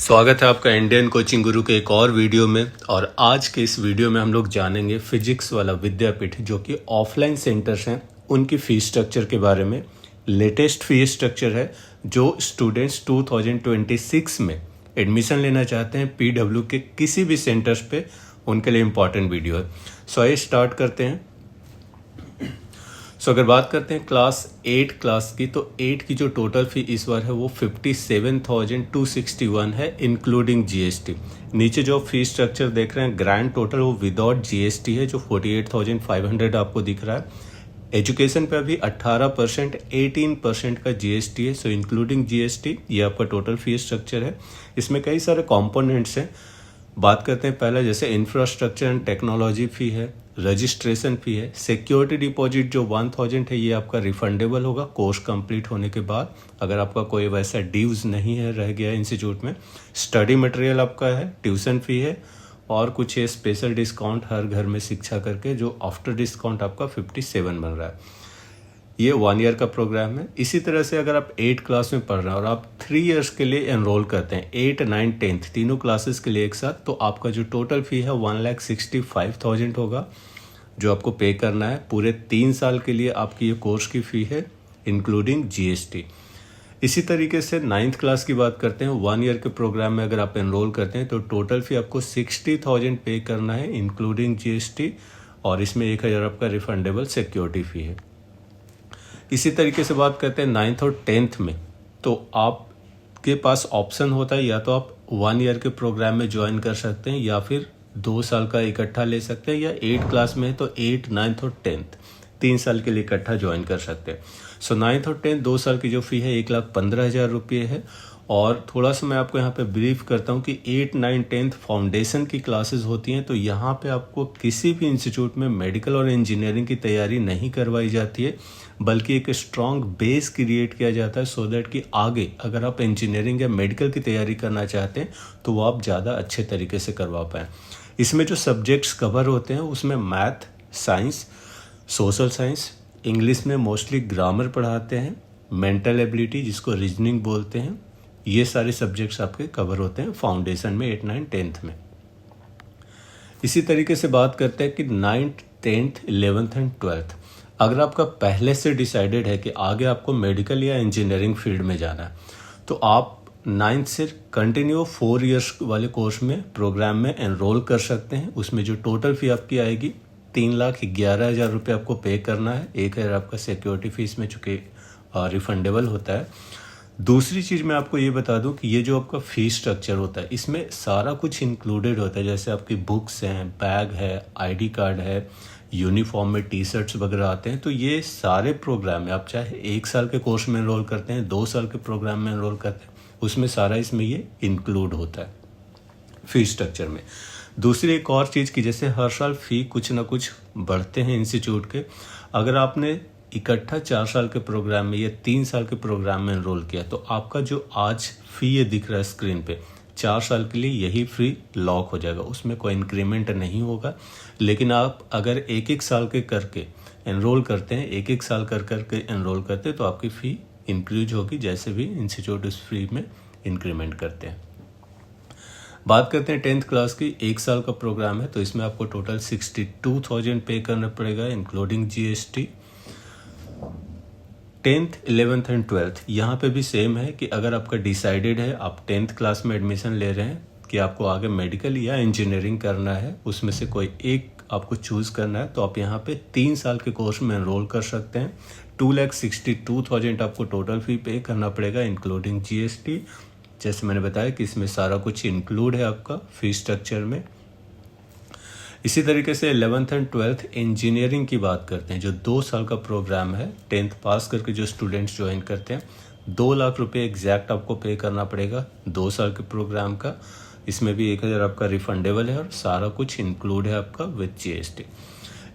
स्वागत है आपका इंडियन कोचिंग गुरु के एक और वीडियो में। और आज के इस वीडियो में हम लोग जानेंगे फिजिक्स वाला विद्यापीठ जो कि ऑफलाइन सेंटर्स हैं उनकी फ़ीस स्ट्रक्चर के बारे में। लेटेस्ट फ़ीस स्ट्रक्चर है जो स्टूडेंट्स 2026 में एडमिशन लेना चाहते हैं पीडब्ल्यू के किसी भी सेंटर्स पे, उनके लिए इम्पॉर्टेंट वीडियो है। सो आइए स्टार्ट करते हैं। अगर बात करते हैं क्लास 8 क्लास की, तो 8 की जो टोटल फ़ी इस बार है वो 57,261 है इंक्लूडिंग जीएसटी। नीचे जो फी स्ट्रक्चर देख रहे हैं ग्रैंड टोटल वो विदाउट जीएसटी है जो 48,500 आपको दिख रहा है। एजुकेशन पे अभी 18%, 18% का जीएसटी है। सो इंक्लूडिंग जीएसटी ये आपका टोटल फी स्ट्रक्चर है। इसमें कई सारे कॉम्पोनेंट्स हैं। बात करते हैं पहले जैसे इंफ्रास्ट्रक्चर एंड टेक्नोलॉजी फ़ी है, रजिस्ट्रेशन फ़ी है, सिक्योरिटी डिपॉजिट जो 1000 है ये आपका रिफंडेबल होगा कोर्स कंप्लीट होने के बाद, अगर आपका कोई वैसा ड्यूज नहीं है रह गया इंस्टीट्यूट में। स्टडी मटेरियल आपका है, ट्यूशन फ़ी है और कुछ है स्पेशल डिस्काउंट हर घर में शिक्षा करके जो आफ्टर डिस्काउंट आपका 57 बन रहा है। ये 1 ईयर का प्रोग्राम है। इसी तरह से अगर आप 8 क्लास में पढ़ रहे हैं और आप 3 इयर्स के लिए एनरोल करते हैं 8, 9, 10 तीनों क्लासेस के लिए एक साथ, तो आपका जो टोटल फ़ी है 1,65,000 होगा जो आपको पे करना है पूरे 3 साल के लिए। आपकी ये कोर्स की फ़ी है इंक्लूडिंग जीएसटी। इसी तरीके से 9th क्लास की बात करते हैं। 1 ईयर के प्रोग्राम में अगर आप एनरोल करते हैं तो टोटल फ़ी आपको 60,000 पे करना है इंक्लूडिंग जीएसटी, और इसमें 1,000 आपका रिफंडेबल सिक्योरिटी फ़ी है। इसी तरीके से बात करते हैं 9th और 10th में, तो आपके पास ऑप्शन होता है या तो आप 1 ईयर के प्रोग्राम में ज्वाइन कर सकते हैं या फिर 2 साल का इकट्ठा ले सकते हैं, या 8 क्लास में है तो 8, 9th और 10th 3 साल के लिए इकट्ठा ज्वाइन कर सकते हैं। सो 9th और 10th 2 साल की जो फ़ी है 1,15,000 रुपये है। और थोड़ा सा मैं आपको यहाँ पे ब्रीफ करता हूँ कि 8, 9, 10th फाउंडेशन की क्लासेस होती हैं, तो यहाँ पे आपको किसी भी इंस्टीट्यूट में मेडिकल और इंजीनियरिंग की तैयारी नहीं करवाई जाती है, बल्कि एक स्ट्रॉन्ग बेस क्रिएट किया जाता है सो दैट कि आगे अगर आप इंजीनियरिंग या मेडिकल की तैयारी करना चाहते हैं तो वो आप ज़्यादा अच्छे तरीके से करवा पाएँ। इसमें जो सब्जेक्ट्स कवर होते हैं उसमें math, science, social science, English में मोस्टली ग्रामर पढ़ाते हैं, मेंटल एबिलिटी जिसको रीजनिंग बोलते हैं, ये सारे सब्जेक्ट्स आपके कवर होते हैं फाउंडेशन में 8, 9, 10th में। इसी तरीके से बात करते हैं कि 9th, 10th, 11th and 12th, अगर आपका पहले से डिसाइडेड है कि आगे आपको मेडिकल या इंजीनियरिंग फील्ड में जाना है तो आप 9th से कंटिन्यू 4 इयर्स वाले कोर्स में प्रोग्राम में एनरोल कर सकते हैं। उसमें जो टोटल फ़ी आपकी आएगी 3,11,000 रुपये आपको पे करना है। 1,000 आपका सिक्योरिटी फीस में चूँकि रिफंडेबल होता है। दूसरी चीज़ मैं आपको ये बता दूं कि ये जो आपका फ़ीस स्ट्रक्चर होता है इसमें सारा कुछ इंक्लूडेड होता है, जैसे आपकी बुक्स हैं, बैग है, आईडी कार्ड है, यूनिफॉर्म में टी-शर्ट्स वगैरह आते हैं। तो ये सारे प्रोग्राम में आप चाहे 1 साल के कोर्स में एनरोल करते हैं, 2 साल के प्रोग्राम में एनरोल करते हैं, उसमें सारा इसमें ये इंक्लूड होता है फ़ीस स्ट्रक्चर में। दूसरी एक और चीज़ की जैसे हर साल फ़ी कुछ ना कुछ बढ़ते हैं इंस्टीट्यूट के। अगर आपने इकट्ठा 4 साल के प्रोग्राम में या 3 साल के प्रोग्राम में एनरोल किया तो आपका जो आज फ़ी ये दिख रहा है स्क्रीन पे 4 साल के लिए यही फ़ी लॉक हो जाएगा, उसमें कोई इंक्रीमेंट नहीं होगा। लेकिन आप अगर एक एक साल के करके एनरोल करते हैं, एक एक साल कर करके एनरोल करते हैं तो आपकी फ़ी इंक्रीज होगी जैसे भी इंस्टीट्यूट उस फी में इंक्रीमेंट करते हैं। बात करते हैं 10th क्लास की। 1 साल का प्रोग्राम है तो इसमें आपको टोटल 62,000 पे करना पड़ेगा including GST. 10th, 11th and 12th यहाँ पे भी सेम है कि अगर आपका डिसाइडेड है आप 10th क्लास में एडमिशन ले रहे हैं कि आपको आगे मेडिकल या इंजीनियरिंग करना है, उसमें से कोई एक आपको चूज़ करना है, तो आप यहाँ पे 3 साल के कोर्स में एनरोल कर सकते हैं। 2,62,000 आपको टोटल फ़ी पे करना पड़ेगा इंक्लूडिंग जीएसटी। जैसे मैंने बताया कि इसमें सारा कुछ इंक्लूड है आपका फ़ी स्ट्रक्चर में। इसी तरीके से 11th एंड 12th इंजीनियरिंग की बात करते हैं जो 2 साल का प्रोग्राम है। 10th पास करके जो स्टूडेंट्स ज्वाइन करते हैं 2 लाख रुपए एग्जैक्ट आपको पे करना पड़ेगा 2 साल के प्रोग्राम का। इसमें भी 1,000 आपका रिफंडेबल है और सारा कुछ इंक्लूड है आपका विद जीएसटी।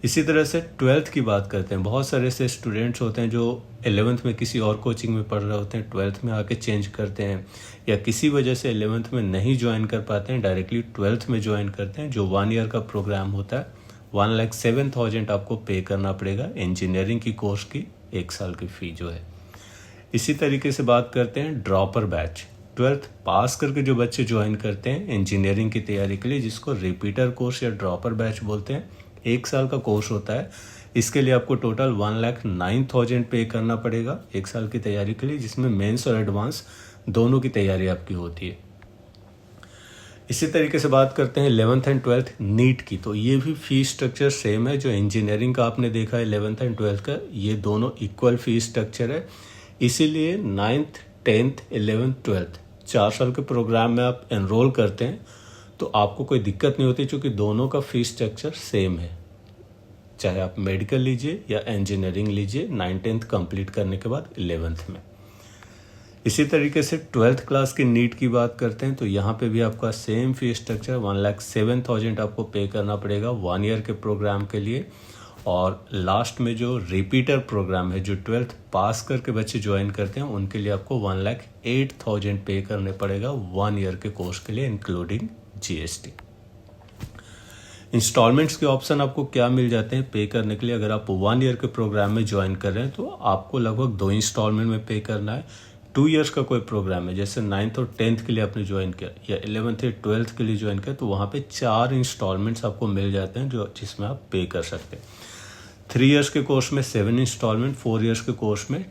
इसी तरह से 12th की बात करते हैं। बहुत सारे ऐसे स्टूडेंट्स होते हैं जो 11th में किसी और कोचिंग में पढ़ रहे होते हैं, 12th में आके चेंज करते हैं या किसी वजह से 11th में नहीं ज्वाइन कर पाते हैं, डायरेक्टली 12th में ज्वाइन करते हैं। जो 1 ईयर का प्रोग्राम होता है 1,07,000 आपको पे करना पड़ेगा इंजीनियरिंग की कोर्स की 1 साल की फ़ी जो है। इसी तरीके से बात करते हैं ड्रॉपर बैच। 12th पास करके जो बच्चे ज्वाइन करते हैं इंजीनियरिंग की तैयारी के लिए, जिसको रिपीटर कोर्स या ड्रॉपर बैच बोलते हैं, 1 साल का कोर्स होता है। इसके लिए आपको टोटल 1,09,000 पे करना पड़ेगा 1 साल की तैयारी के लिए, जिसमें मेंस और एडवांस दोनों की तैयारी आपकी होती है। इसी तरीके से बात करते हैं 11th एंड 12th नीट की, तो ये भी फीस स्ट्रक्चर सेम है। जो इंजीनियरिंग का आपने देखा है 11th एंड 12th का, ये दोनों इक्वल फीस स्ट्रक्चर है। इसीलिए 9th 10th 11th 12th 4 साल के प्रोग्राम में आप एनरोल करते हैं तो आपको कोई दिक्कत नहीं होती, क्योंकि दोनों का फीस स्ट्रक्चर सेम है। चाहे आप मेडिकल लीजिए या इंजीनियरिंग लीजिए 9th-10th कंप्लीट करने के बाद 11th में। इसी तरीके से 12th क्लास की नीट की बात करते हैं तो यहाँ पे भी आपका सेम फीस स्ट्रक्चर 1,07,000 आपको पे करना पड़ेगा 1 ईयर के प्रोग्राम के लिए। और लास्ट में जो रिपीटर प्रोग्राम है, जो 12th पास करके बच्चे ज्वाइन करते हैं, उनके लिए आपको 1,08,000 पे करने पड़ेगा 1 ईयर के कोर्स के लिए इंक्लूडिंग GST। इंस्टॉलमेंट्स के ऑप्शन आपको क्या मिल जाते हैं पे करने के लिए? अगर आप 1 ईयर के प्रोग्राम में ज्वाइन कर रहे हैं तो आपको लगभग 2 इंस्टॉलमेंट में पे करना है। 2 ईयर्स का कोई प्रोग्राम है, जैसे 9th और 10th के लिए आपने ज्वाइन किया या 11th या 12th के लिए ज्वाइन किया, तो वहाँ पे 4 इंस्टॉलमेंट्स आपको मिल जाते हैं जो जिसमें आप पे कर सकते हैं। 3 ईयर्स के कोर्स में 7 इंस्टॉलमेंट, 4 ईयर्स के कोर्स में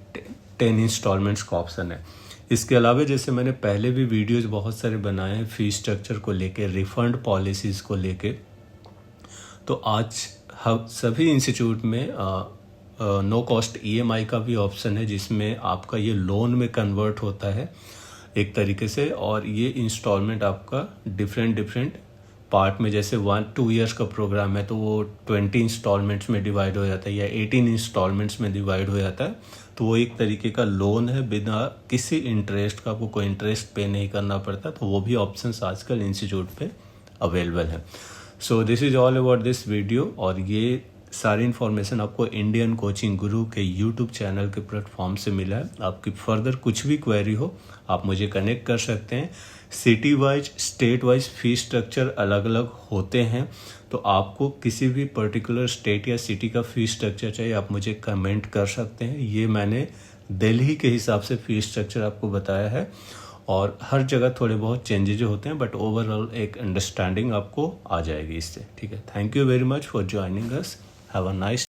10 इंस्टॉलमेंट्स का ऑप्शन है। इसके अलावा जैसे मैंने पहले भी वीडियोज बहुत सारे बनाए हैं फीस स्ट्रक्चर को लेके, रिफंड पॉलिसीज़ को लेके, तो आज हम सभी इंस्टीट्यूट में नो कॉस्ट EMI का भी ऑप्शन है, जिसमें आपका ये लोन में कन्वर्ट होता है एक तरीके से। और ये इंस्टॉलमेंट आपका डिफरेंट पार्ट में, जैसे 1-2 ईयर्स का प्रोग्राम है तो वो 20 इंस्टॉलमेंट्स में डिवाइड हो जाता है या 18 इंस्टॉलमेंट्स में डिवाइड हो जाता है। तो वो एक तरीके का लोन है, बिना किसी इंटरेस्ट का, आपको कोई इंटरेस्ट पे नहीं करना पड़ता। तो वो भी ऑप्शंस आजकल इंस्टीट्यूट पे अवेलेबल है। So this is all about this video. और ये सारी इन्फॉर्मेशन आपको इंडियन कोचिंग गुरु के यूट्यूब चैनल के प्लेटफॉर्म से मिला है। आपकी फर्दर कुछ भी क्वेरी हो आप मुझे कनेक्ट कर सकते हैं। City wise, state wise fees structure अलग अलग होते हैं, तो आपको किसी भी पर्टिकुलर स्टेट या सिटी का फीस स्ट्रक्चर चाहिए आप मुझे कमेंट कर सकते हैं। ये मैंने दिल्ली के हिसाब से फीस स्ट्रक्चर आपको बताया है, और हर जगह थोड़े बहुत चेंजेज होते हैं, बट ओवरऑल एक अंडरस्टैंडिंग आपको आ जाएगी इससे। ठीक है, thank you very much for joining us. Have a nice